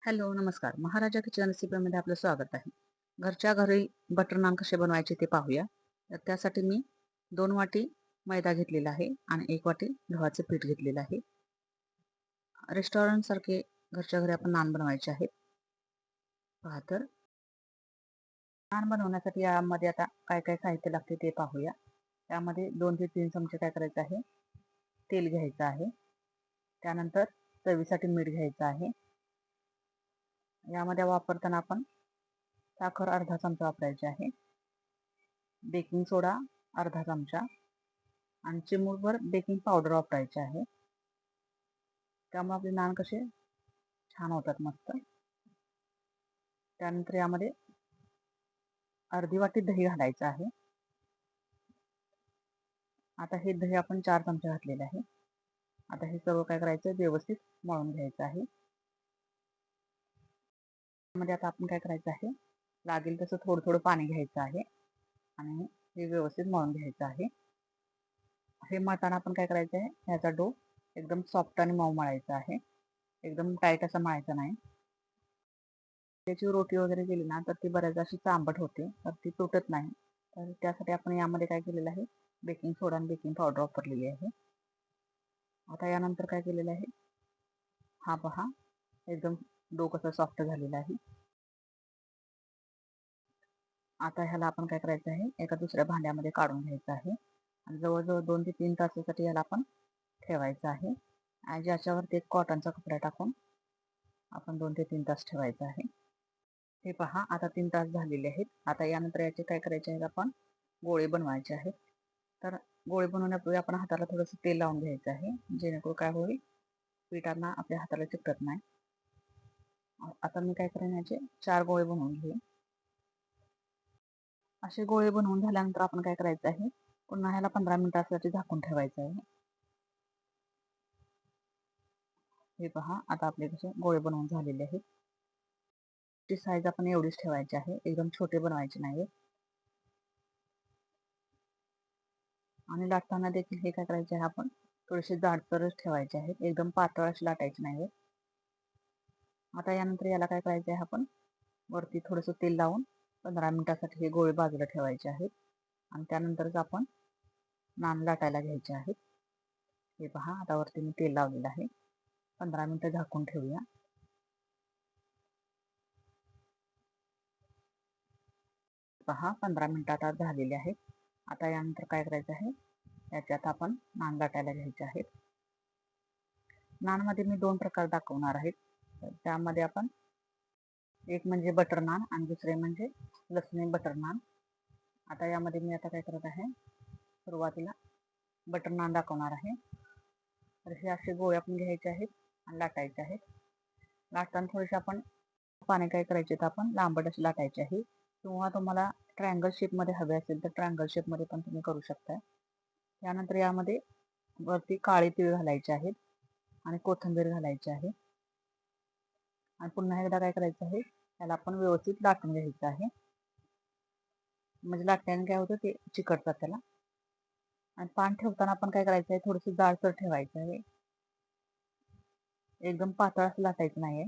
Hello, नमस्कार. महाराजा kitchen रेसिपीमध्ये आपलं स्वागत आहे. घरच्या घरी बटर नान कसे बनवायचे ते पाहूया. तर त्यासाठी मी 2 वाटी मैदा घेतलेला आहे आणि 1 वाटी गव्हाचं पीठ घेतलेलं आहे. रेस्टॉरंट सारखे घरच्या घरी आपण नान बनवायचे आहेत. पहा तर नान बनवण्यासाठी यामध्ये आता काय काय साहित्य लागते ते पाहूया. त्यामध्ये 2 ते 3 चमचे काय करायचं आहे, तेल घ्यायचं आहे. त्यानंतर चवीसाठी मीठ घ्यायचं आहे. यामध्ये वापरताना आपण साखर अर्धा चमचा वापरायची आहे. बेकिंग सोडा अर्धा चमचा आणि चिमूटभर बेकिंग पावडर वापरायचे आहे. त्यामुळे आपले नान कसे छान होतात मस्त. त्यानंतर यामध्ये अर्धी वाटी दही घालायचं आहे. आता हे दही आपण 4 चमचे घातलेले आहे. आता हे सर्व काय करायचं, व्यवस्थित मळून घ्यायचं आहे. त्यामध्ये आता आपण काय करायचं आहे, लागेल तसं थोडं थोडं पाणी घ्यायचं आहे आणि हे व्यवस्थित मळून घ्यायचं आहे. हे मळताना आपण काय करायचं आहे, ह्याचा डो एकदम सॉफ्ट आणि मऊ मळायचा आहे. एकदम टाईट असा मळायचा नाही. त्याची रोटी वगैरे केली ना तर ती बऱ्याच अशी चांबट होते, तर ती तुटत नाही. तर त्यासाठी आपण यामध्ये काय केलेलं आहे, बेकिंग सोडा आणि बेकिंग पावडर वापरलेली आहे. आता यानंतर काय केलेलं आहे, हा पहा एकदम डो कसा सॉफ्ट झालेला आहे. आता ह्याला आपण काय करायचं आहे, एका दुसऱ्या भांड्यामध्ये काढून घ्यायचं आहे आणि जवळजवळ 2 ते 3 तासासाठी याला आपण ठेवायचं आहे. आणि ज्याच्यावरती एक कॉटनचा कपडा टाकून आपण 2 ते 3 तास ठेवायचं आहे. हे पहा आता 3 तास झालेले आहेत. आता यानंतर याचे काय करायचे आहेत, आपण गोळे बनवायचे आहेत. तर गोळे बनवण्यापूर्वी आपण हाताला थोडंसं तेल लावून घ्यायचं आहे, जेणेकरून काय होईल, पिठांना आपल्या हाताला चिकटत नाही. आता मी काय करेन, याचे 4 गोळे बनवून घेईन. असे गोळे बनवून झाल्यानंतर आपण काय करायचं आहे, पुन्हा ह्याला 15 मिनिटासाठी झाकून ठेवायचं आहे. हे पहा आता आपले कसे गोळे बनवून झालेले आहेत. ती साईज आपण एवढीच ठेवायची आहे, एकदम छोटे बनवायचे नाही. आणि लाटताना देखील हे काय करायचे आहे, आपण थोडेसे जाडसरच ठेवायचे आहेत, एकदम पातळ असे लाटायचे नाही. आता यानंतर याला काय करायचे आहे, आपण वरती थोडंसं तेल लावून 15 मिनिटासाठी हे गोळे बाजूला ठेवायचे आहेत आणि त्यानंतरच आपण नान लाटायला घ्यायचे आहेत. हे पहा आता वरती मी तेल लावलेलं आहे. 15 मिनिटं झाकून ठेवूया. पहा 15 मिनिटात आज झालेले आहेत. आता यानंतर काय करायचं आहे, याच्यात आपण नान लाटायला घ्यायचे आहेत. नानमध्ये मी 2 प्रकार दाखवणार आहेत. त्यामध्ये आपण एक म्हणजे बटर नान आणि दुसरे म्हणजे लसणी बटर नान. आता यामध्ये मी आता काय करत आहे, सुरुवातीला बटर नान दाखवणार आहे. तर हे असे गोळे आपण घ्यायचे आहेत आणि लाटायचे आहेत. लाटताना थोडेसे आपण पाने काय करायचे, तर आपण लांबट असे लाटायचे आहे. किंवा तुम्हाला ट्रायंगल शेपमध्ये हवे असेल तर ट्रायंगल शेपमध्ये पण तुम्ही करू शकता. त्यानंतर यामध्ये वरती काळे तीळ घालायचे आहेत आणि कोथिंबीर घालायची आहे. आणि पुन्हा एकदा काय करायचं आहे, त्याला आपण व्यवस्थित लाटून घ्यायचं आहे. म्हणजे लाटण्याने काय होतं, ते चिकटतात त्याला. आणि पान ठेवताना आपण काय करायचं आहे, थोडंसं जाडसर ठेवायचं आहे, एकदम पातळ असं लाटायचं नाहीये.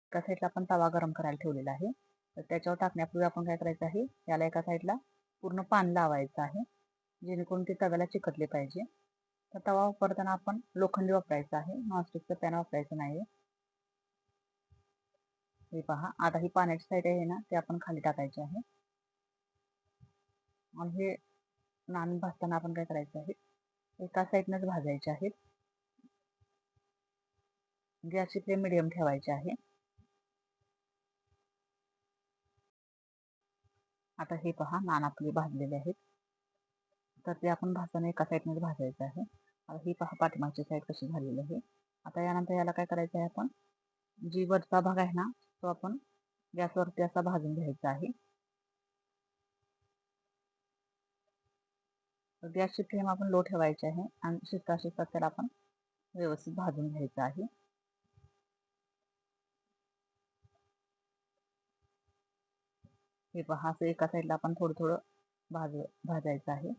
एका साईडला आपण तवा गरम करायला ठेवलेला आहे, तर त्याच्यावर टाकण्यापूर्वी आपण काय करायचं आहे, याला एका साईडला पूर्ण पान लावायचं आहे, जेणेकरून ते तव्याला चिकटले पाहिजे. तर तवा वापरताना आपण लोखंडी वापरायचा आहे, नॉनस्टिकचं पॅन वापरायचं नाही. हे पहा आता ही पाण्याची साईड आहे ना, ते आपण खाली टाकायचे आहे. आणि हे नान भाजताना आपण काय करायचं आहे, एका साईडनंच भाजायचे आहेत. गॅसची फ्लेम मिडियम ठेवायची आहे. आता हे पहा नान आपले भाजलेले आहेत. तर ते आपण भाजताना एका साईडनेच भाजायचं आहे. आता ही पहा पाठीमागची साईड कशी झालेली आहे. आता यानंतर याला काय करायचं आहे, आपण जी वरचा भाग आहे ना, तो आपण गॅसवरती असा भाजून घ्यायचा आहे. तर गॅसची फ्लेम आपण लो ठेवायची आहे आणि शिजता शिजता त्याला आपण व्यवस्थित भाजून घ्यायचं आहे. हे पहा असं एका साईडला आपण थोडं थोडं भाजायचं आहे.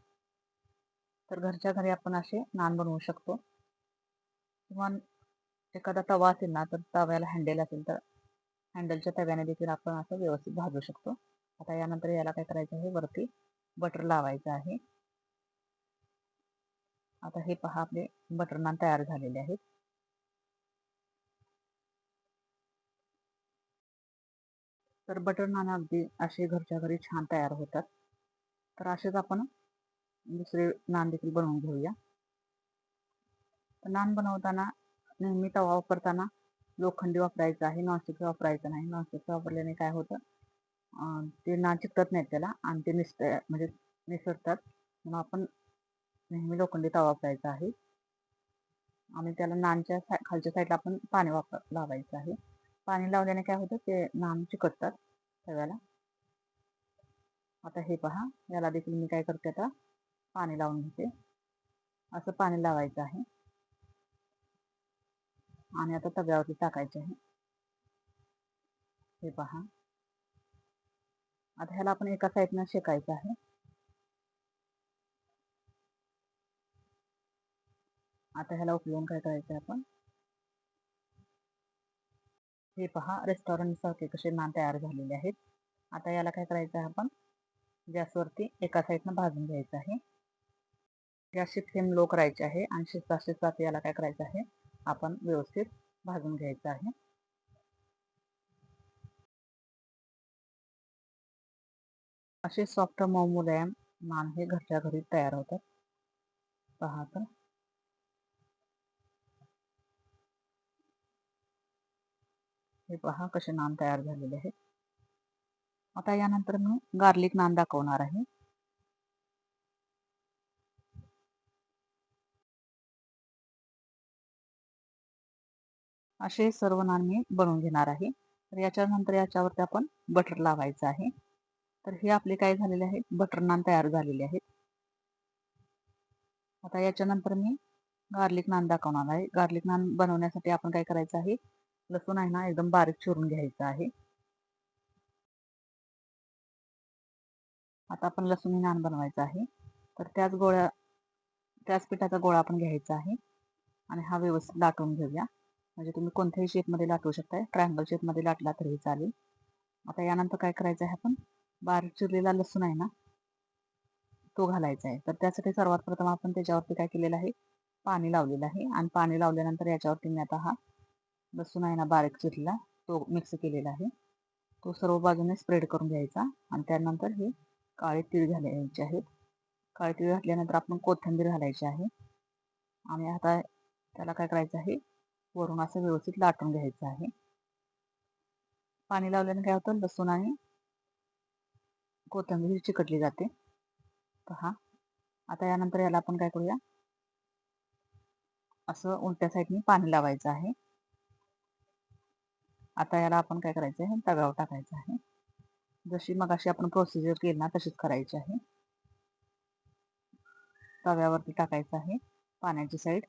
तर घरच्या घरी आपण असे नान बनवू शकतो. किंवा एखादा तवा असेल ना, तर तव्याला हँडल असेल तर हँडलच्या तव्याने देखील आपण असं व्यवस्थित भाजू शकतो. आता यानंतर याला काय करायचं आहे, वरती बटर लावायचं आहे. आता हे पहा, आपले बटर नान तयार झालेले आहेत. तर बटर नान अगदी असे घरच्या घरी छान तयार होतात. तर असेच आपण दुसरे नान देखील बनवून घेऊया. तर नान बनवताना नेहमी तवा वापरताना लोखंडी वापरायचा आहे, नॉनस्टिकचा वापरायचा नाही. नॉनस्टिकचा वापरल्याने काय होतं, ते नान चिकटत नाहीत त्याला आणि ते म्हणजे निसटतात. म्हणून आपण नेहमी लोखंडी तवा वापरायचा आहे. आणि त्याला नानच्या खालच्या साईडला आपण पाणी लावायचं आहे. पाणी लावल्याने काय होतं, ते नान चिकटतात तव्याला. आता हे पहा, याला देखील मी काय करते, आता पाणी लावून घेते. असं पाणी लावायचं आहे आणि आता तव्यावरती टाकायचे आहे. हे पहा, आता ह्याला आपण एका साईडनं शेकायचं आहे. आता ह्याला उकळून काय करायचं आहे, आपण हे पहा, रेस्टॉरंट सारखे कसे नान तयार झालेले आहेत. आता याला काय करायचं आहे, आपण गॅसवरती एका साईडनं भाजून घ्यायचं आहे. गॅसची फ्लेम लो करायची आहे आणि शिजता शिजता याला काय करायचं आहे, आपण व्यवस्थित भाजून घ्यायचं आहे. असे सॉफ्ट मऊ मुलायम नान हे घरच्या घरी तयार होतात. पहा, तर हे पहा कसे नान तयार झालेले आहेत. आता यानंतर मी गार्लिक नान दाखवणार आहे. असे सर्व नान मी बनवून घेणार आहे. तर याच्यानंतर याच्यावरती आपण बटर लावायचं आहे. तर हे आपले काय झालेले आहेत, बटर नान तयार झालेले आहेत. आता याच्यानंतर मी गार्लिक नान दाखवणार आहे. गार्लिक नान बनवण्यासाठी आपण काय करायचं आहे, लसूण आहे ना, एकदम बारीक चिरून घ्यायचं आहे. आता आपण लसूणी नान बनवायचं आहे. तर त्याच पिठाचा गोळा आपण घ्यायचा आहे आणि हा व्यवस्थित लाटून घेऊया. म्हणजे तुम्ही कोणत्याही शेपमध्ये लाटू शकताय, ट्रायंगल शेपमध्ये लाटला तरी चालेल. आता यानंतर काय करायचं आहे, आपण बारीक चिरलेला लसूण आहे ना, तो घालायचा आहे. तर त्यासाठी सर्वात प्रथम आपण त्याच्यावरती काय केलेलं आहे, पाणी लावलेलं आहे. आणि पाणी लावल्यानंतर याच्यावरती मी आता हा लसूण आहे ना, बारीक चिरलेला, तो मिक्स केलेला आहे. तो सर्व बाजूने स्प्रेड करून घ्यायचा आणि त्यानंतर हे काळे तीळ घालायचे आहेत. काळे तीळ घातल्यानंतर आपण कोथिंबीर घालायची आहे आणि आता त्याला काय करायचं आहे, वरून असं व्यवस्थित लाटून घ्यायचं आहे. पाणी लावल्याने काय होतं, लसूण आणि कोथिंबीर चिकटली जाते. पहा, आता यानंतर याला आपण काय करूया, असं उलट्या साईडने पाणी लावायचं आहे. आता याला आपण काय करायचं आहे, तव्यावर टाकायचं आहे. जशी मगाशी आपण प्रोसिजर केली ना, तशीच करायची आहे. तव्यावरती टाकायचं आहे पाण्याची साईड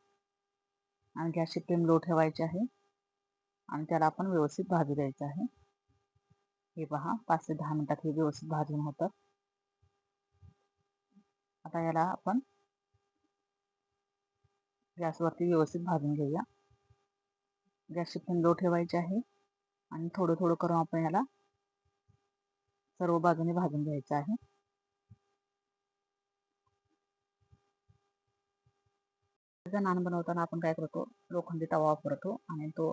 आणि गॅसची फ्लेम लो ठेवायची आहे आणि त्याला आपण व्यवस्थित भाजू द्यायचं आहे. हे पहा, 5 ते 10 मिनिटात हे व्यवस्थित भाजून होतं. आता याला आपण गॅसवरती व्यवस्थित भाजून घेऊया. गॅसची फ्लेम लो ठेवायची आहे आणि थोडं थोडं करून आपण याला सर्व बाजूने भाजून घ्यायचं आहे. नान बनवताना आपण काय करतो, लोखंडी तवा वापरतो आणि तो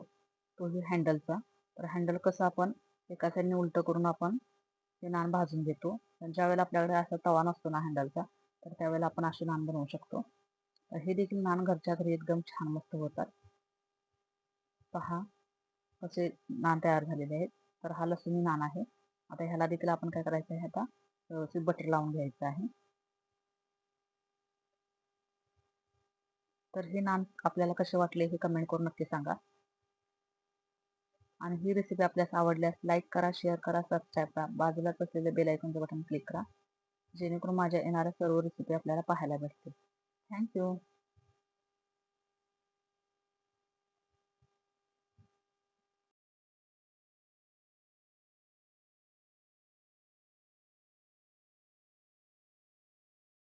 हँडलचा. तर हँडल कसं आपण एका साईडने उलटं करून आपण ते नान भाजून घेतो. पण ज्यावेळेला आपल्याकडे असा तवा नसतो ना हँडलचा, तर त्यावेळेला आपण असे नान बनवू शकतो. तर हे देखील नान घरच्या घरी एकदम छान मस्त होतात. पहा कसे नान तयार झालेले आहेत. तर हा लसूणी नान आहे. आता ह्याला देखील आपण काय करायचं आहे, आता व्यवस्थित बटर लावून घ्यायचं आहे. तर हे नान आपल्याला कसे वाटले हे कमेंट करून नक्की सांगा. आणि ही रेसिपी आपल्यास आवडल्यास लाईक करा, शेअर करा, सबस्क्राईब करा. बाजूलाच असलेले बेल आयकॉनचे बटन क्लिक करा, जेणेकरून माझ्या येणाऱ्या सर्व रेसिपी आपल्याला पाहायला भेटतील. थँक्यू.